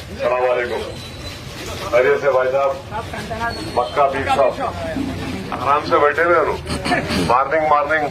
अस्सलाम वालेकुम। खैरियत से भाई साहब? मक्का बीफ साहब आराम से बैठे हुए हो। मॉर्निंग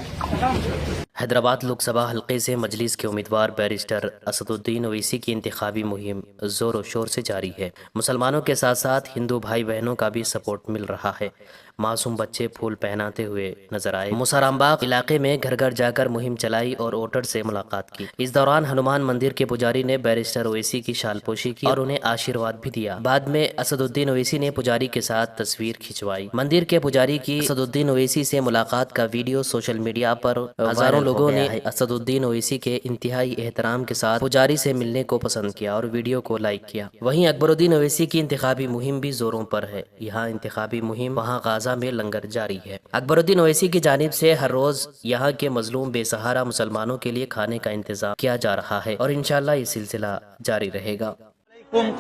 हैदराबाद लोकसभा हल्के से मजलिस के उम्मीदवार बैरिस्टर असदुद्दीन ओवैसी की इंतखाबी मुहिम ज़ोर शोर से जारी है। मुसलमानों के साथ साथ हिंदू भाई बहनों का भी सपोर्ट मिल रहा है। मासूम बच्चे फूल पहनाते हुए नजर आए। मुसारामबाग इलाके में घर घर जाकर मुहिम चलाई और वोटर से मुलाकात की। इस दौरान हनुमान मंदिर के पुजारी ने बैरिस्टर ओवैसी की शालपोशी की और उन्हें आशीर्वाद भी दिया। बाद में असदुद्दीन ओवैसी ने पुजारी के साथ तस्वीर खिंचवाई। मंदिर के पुजारी की असदुद्दीन ओवैसी से मुलाकात का वीडियो सोशल मीडिया पर हजारों लोगों ने असदुद्दीन ओवैसी के इंतहाई एहतराम के साथ पुजारी से मिलने को पसंद किया और वीडियो को लाइक किया। वहीं अकबरुद्दीन ओवैसी की इंतखाबी मुहिम भी जोरों पर है। यहाँ इंतखाबी मुहिम वहाँ गाजा में लंगर जारी है। अकबरुद्दीन ओवैसी की जानिब से हर रोज यहाँ के मजलूम बेसहारा मुसलमानों के लिए खाने का इंतजाम किया जा रहा है और इंशाअल्लाह ये सिलसिला जारी रहेगा।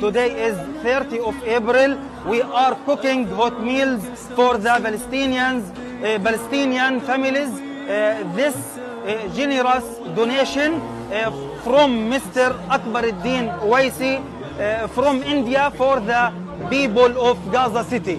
Today is 30 of April. We are cooking hot meals for the Palestinian families. This generous donation from Mr. Akbaruddin Owaisi from India for the people of Gaza City.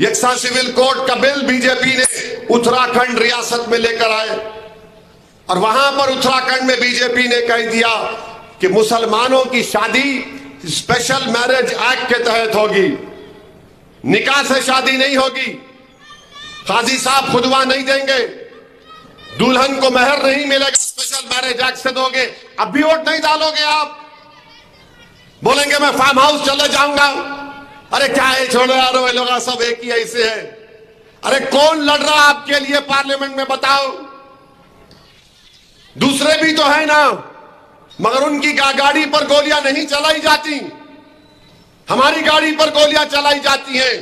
यकसा सिविल कोड का बिल बीजेपी ने उत्तराखंड रियासत में लेकर आए और वहां पर उत्तराखंड में बीजेपी ने कह दिया कि मुसलमानों की शादी स्पेशल मैरिज एक्ट के तहत होगी, निकाह से शादी नहीं होगी, काजी साहब खुदवा नहीं देंगे, दुल्हन को मेहर नहीं मिलेगा, स्पेशल मैरिज एक्ट से दोगे। अब भी वोट नहीं डालोगे आप, बोलेंगे मैं फार्म हाउस चले जाऊंगा। अरे क्या है, छोड़ो यार, ये लोग सब एक ही ऐसे है। अरे कौन लड़ रहा आपके लिए पार्लियामेंट में, बताओ? दूसरे भी तो है ना, मगर उनकी गाड़ी पर गोलियां नहीं चलाई जाती, हमारी गाड़ी पर गोलियां चलाई जाती हैं।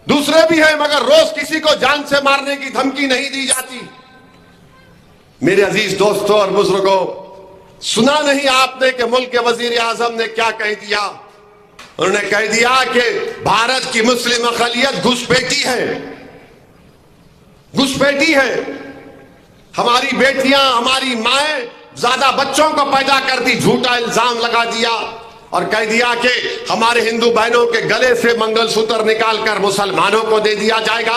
दूसरे भी हैं मगर रोज किसी को जान से मारने की धमकी नहीं दी जाती। मेरे अजीज दोस्तों और बुजुर्गों, सुना नहीं आपने कि मुल्क के वजीर आजम ने क्या कह दिया? उन्होंने कह दिया कि भारत की मुस्लिम अक़लियत घुसपैठी है, घुसपैठी है। हमारी बेटियां, हमारी माएं ज्यादा बच्चों को पैदा करती, झूठा इल्जाम लगा दिया और कह दिया कि हमारे हिंदू बहनों के गले से मंगलसूत्र निकालकर मुसलमानों को दे दिया जाएगा।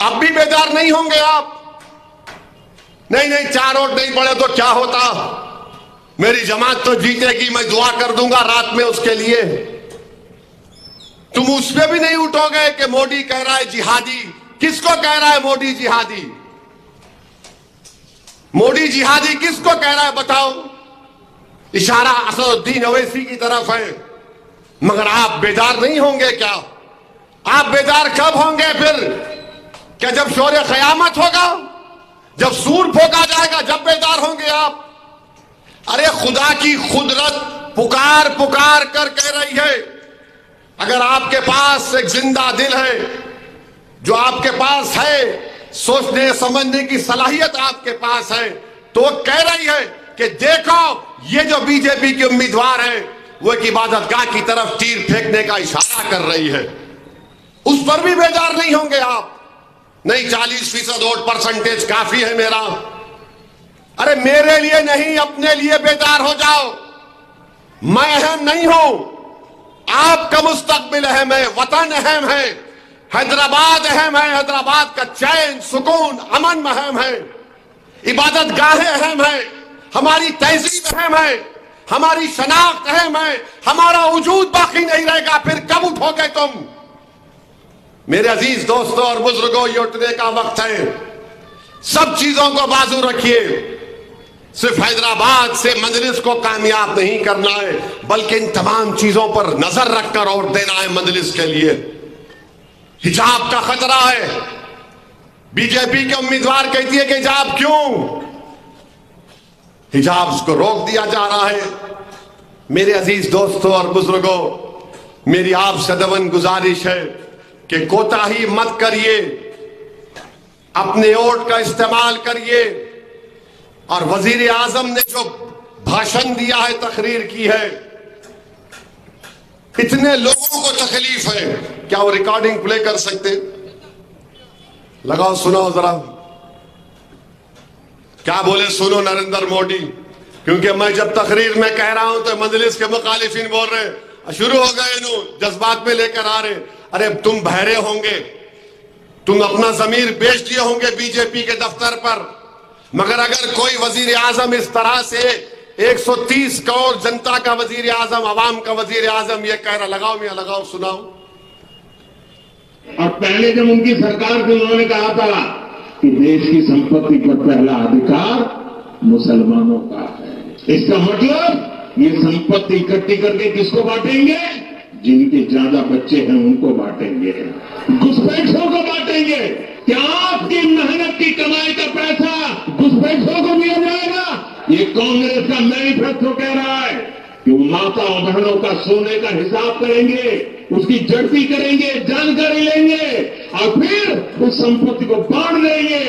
अब भी बेदार नहीं होंगे आप? नहीं नहीं, 4 वोट नहीं पड़े तो क्या होता, मेरी जमात तो जीतेगी, मैं दुआ कर दूंगा रात में उसके लिए। तुम उस पर भी नहीं उठोगे कि मोदी कह रहा है जिहादी। किसको कह रहा है मोदी जिहादी? मोदी जिहादी किसको कह रहा है बताओ? इशारा असदुद्दीन ओवैसी की तरफ है। मगर आप बेदार नहीं होंगे क्या? आप बेदार कब होंगे फिर? क्या जब शोर क़यामत होगा, जब सूर फूंका जाएगा, जब बेदार होंगे आप? अरे खुदा की कुदरत पुकार पुकार कर कह रही है, अगर आपके पास एक जिंदा दिल है, जो आपके पास है, सोचने समझने की सलाहियत आपके पास है, तो कह रही है कि देखो ये जो बीजेपी की उम्मीदवार है वो एक इबादतगाह की तरफ तीर फेंकने का इशारा कर रही है, उस पर भी बेदार नहीं होंगे आप? नहीं, 40% वोट परसेंटेज काफी है मेरा। अरे मेरे लिए नहीं, अपने लिए बेदार हो जाओ। मैं अहम नहीं हूं, आपका मुस्तकबिल अहम है, वतन अहम है, हैदराबाद अहम है, हैदराबाद का चैन सुकून अमन अहम है, इबादत गाहें अहम है, हमारी तहजीब अहम है, हमारी शनाख्त अहम है, हमारा वजूद बाकी नहीं रहेगा, फिर कब उठोगे तुम? मेरे अजीज दोस्तों और बुजुर्गों, ये उठने का वक्त है। सब चीजों को बाजू रखिए, सिर्फ हैदराबाद से मजलिस को कामयाब नहीं करना है, बल्कि इन तमाम चीजों पर नजर रखकर वोट देना है मजलिस के लिए। हिजाब का खतरा है, बीजेपी के उम्मीदवार कहती है कि हिजाब क्यों? हिजाब को रोक दिया जा रहा है। मेरे अजीज दोस्तों और बुजुर्गों, मेरी आपसे दवन गुजारिश है कि कोताही मत करिए, अपने वोट का इस्तेमाल करिए। और वजीर आजम ने जो भाषण दिया है, तकरीर की है, इतने लोगों को तकलीफ है, क्या वो रिकॉर्डिंग प्ले कर सकते? लगाओ, सुनाओ जरा, क्या बोले सुनो नरेंद्र मोदी। क्योंकि मैं जब तकरीर में कह रहा हूं तो मजलिस के मुखालिफिन बोल रहे हैं, शुरू हो गए जज्बात में लेकर आ रहे, अरे तुम बहरे होंगे, तुम अपना जमीर बेच दिए होंगे बीजेपी के दफ्तर पर, मगर अगर कोई वजीर आजम इस तरह से 130 करोड़ जनता का वजीर आजम, अवाम का वजीर आजम ये कह रहा, लगाओ मियां लगाओ, सुनाओ। और पहले जब उनकी सरकार थी उन्होंने कहा था कि देश की संपत्ति पर पहला अधिकार मुसलमानों का है। इसका मतलब ये संपत्ति इकट्ठी करके किसको बांटेंगे? जिनके ज्यादा बच्चे हैं उनको बांटेंगे, घुसपैठियों को बांटेंगे। क्या आपकी मेहनत की कमाई का पैसा घुसपैठियों को दिया जाएगा? ये कांग्रेस का मैनिफेस्टो कह रहा है कि वो माताओं बहनों का सोने का हिसाब करेंगे, उसकी जड़ती करेंगे, जानकारी लेंगे और फिर उस संपत्ति को बांट देंगे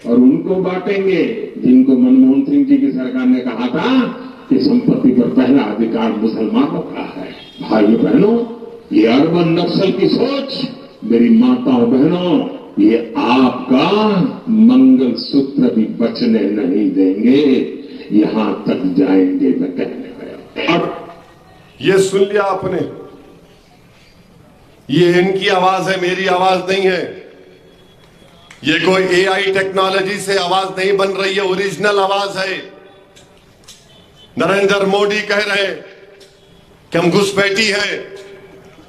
और उनको बांटेंगे जिनको मनमोहन सिंह जी की सरकार ने कहा था कि संपत्ति पर पहला अधिकार मुसलमानों का है। भाइयों बहनों, ये अरबन नक्सल की सोच, मेरी माताओं बहनों, ये आपका मंगल सूत्र भी बचने नहीं देंगे, यहां तक जाएंगे मैं कहने गया। अब ये सुन लिया आपने, ये इनकी आवाज है, मेरी आवाज नहीं है। ये कोई एआई टेक्नोलॉजी से आवाज नहीं बन रही है, ओरिजिनल आवाज है। नरेंद्र मोदी कह रहे हैं कि हम घुसपैठी है।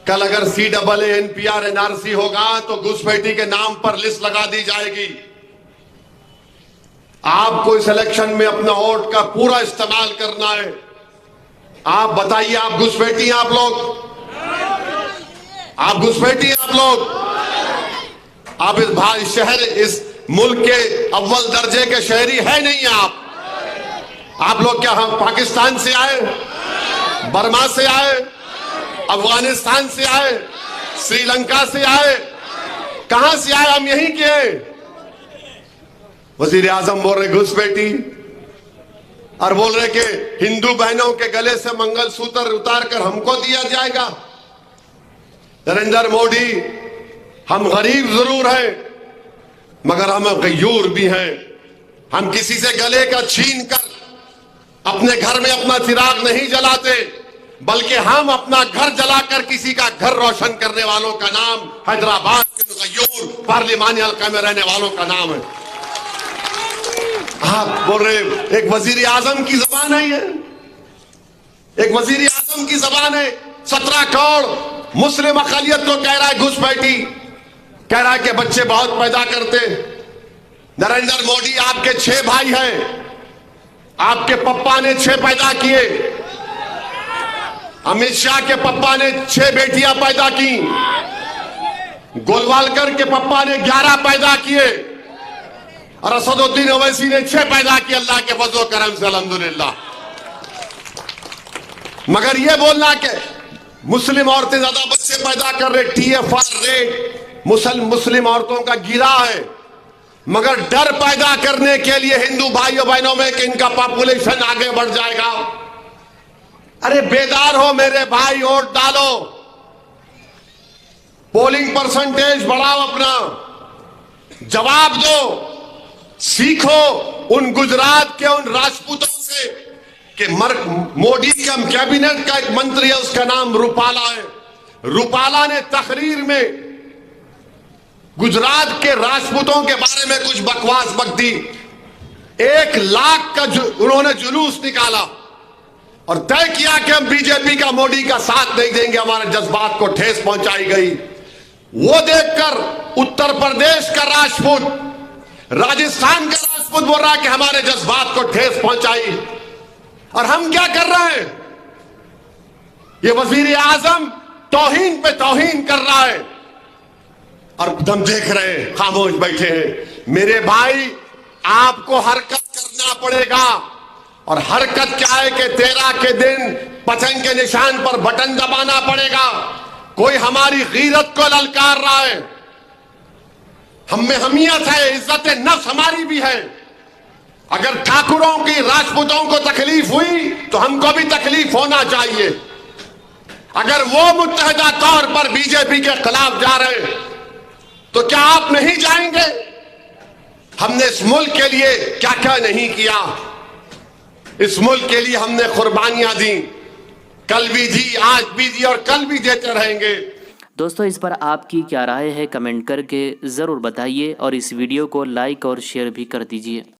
कल अगर CAA NPR NRC होगा तो घुसपैठी के नाम पर लिस्ट लगा दी जाएगी। आपको इस इलेक्शन में अपना वोट का पूरा इस्तेमाल करना है। आप बताइए, आप घुसपैठी हैं? आप लोग, आप घुसपैठी हैं? आप लोग, आप इस भाई शहर, इस मुल्क के अव्वल दर्जे के शहरी है नहीं आप लोग क्या हम पाकिस्तान से आए, बर्मा से आए, अफगानिस्तान से आए, श्रीलंका से आए, कहां से आए? हम यहीं के हैं। वजीर आजम बोल रहे घुसपैठी और बोल रहे कि हिंदू बहनों के गले से मंगलसूत्र उतार कर हमको दिया जाएगा। नरेंद्र मोदी, हम गरीब जरूर हैं मगर हम गयूर भी हैं। हम किसी से गले का छीन कर अपने घर में अपना चिराग नहीं जलाते, बल्कि हम अपना घर जलाकर किसी का घर रोशन करने वालों का नाम हैदराबाद के गयूर पार्लिमानी हल्का में रहने वालों का नाम है। आप बोल रहे एक वजीर आजम की जबान है, ये एक वजीर आजम की जबान है। 17 करोड़ मुस्लिम अकलियत को कह रहा है घुसपैठी, कह रहा है कि बच्चे बहुत पैदा करते। नरेंद्र मोदी, आपके 6 भाई हैं, आपके पप्पा ने 6 पैदा किए, अमित शाह के पप्पा ने 6 बेटियां पैदा की, गोलवालकर के पप्पा ने 11 पैदा किए और असदुद्दीन ओवैसी ने 6 पैदा किए। अल्लाह के फजल करम से अल्हम्दुलिल्लाह। मगर यह बोलना कि मुस्लिम औरतें ज्यादा बच्चे पैदा कर रहे, TFR रेट मुस्लिम औरतों का गिरा है, मगर डर पैदा करने के लिए हिंदू भाइयों बहनों में कि इनका पॉपुलेशन आगे बढ़ जाएगा। अरे बेदार हो मेरे भाई, वोट डालो, पोलिंग परसेंटेज बढ़ाओ, अपना जवाब दो, सीखो उन गुजरात के उन राजपूतों से कि मोदी के कैबिनेट का एक मंत्री है, उसका नाम रूपाला है। रूपाला ने तकरीर में गुजरात के राजपूतों के बारे में कुछ बकवास बक दी। 1 लाख का उन्होंने जुलूस निकाला और तय किया कि हम बीजेपी का, मोदी का साथ नहीं देंगे, हमारे जज्बात को ठेस पहुंचाई गई। वो देखकर उत्तर प्रदेश का राजपूत, राजस्थान का राजपूत बोल रहा है कि हमारे जज्बात को ठेस पहुंचाई। और हम क्या कर रहे हैं? ये वजीर आजम तौहीन पे तौहीन कर रहा है और हम देख रहे हैं, खामोश बैठे हैं। मेरे भाई, आपको हरकत करना पड़ेगा। और हरकत क्या है कि 13 के दिन पतंग के निशान पर बटन दबाना पड़ेगा। कोई हमारी गीरत को ललकार रहा है, हम में हमियत है, इज्जत नफ्स हमारी भी है। अगर ठाकुरों की, राजपूतों को तकलीफ हुई तो हमको भी तकलीफ होना चाहिए। अगर वो मुत्तहदा तौर पर बीजेपी के खिलाफ जा रहे हैं तो क्या आप नहीं जाएंगे? हमने इस मुल्क के लिए क्या क्या नहीं किया, इस मुल्क के लिए हमने कुर्बानियां दी, कल भी दी, आज भी दी और कल भी देते रहेंगे। दोस्तों, इस पर आपकी क्या राय है कमेंट करके ज़रूर बताइए और इस वीडियो को लाइक और शेयर भी कर दीजिए।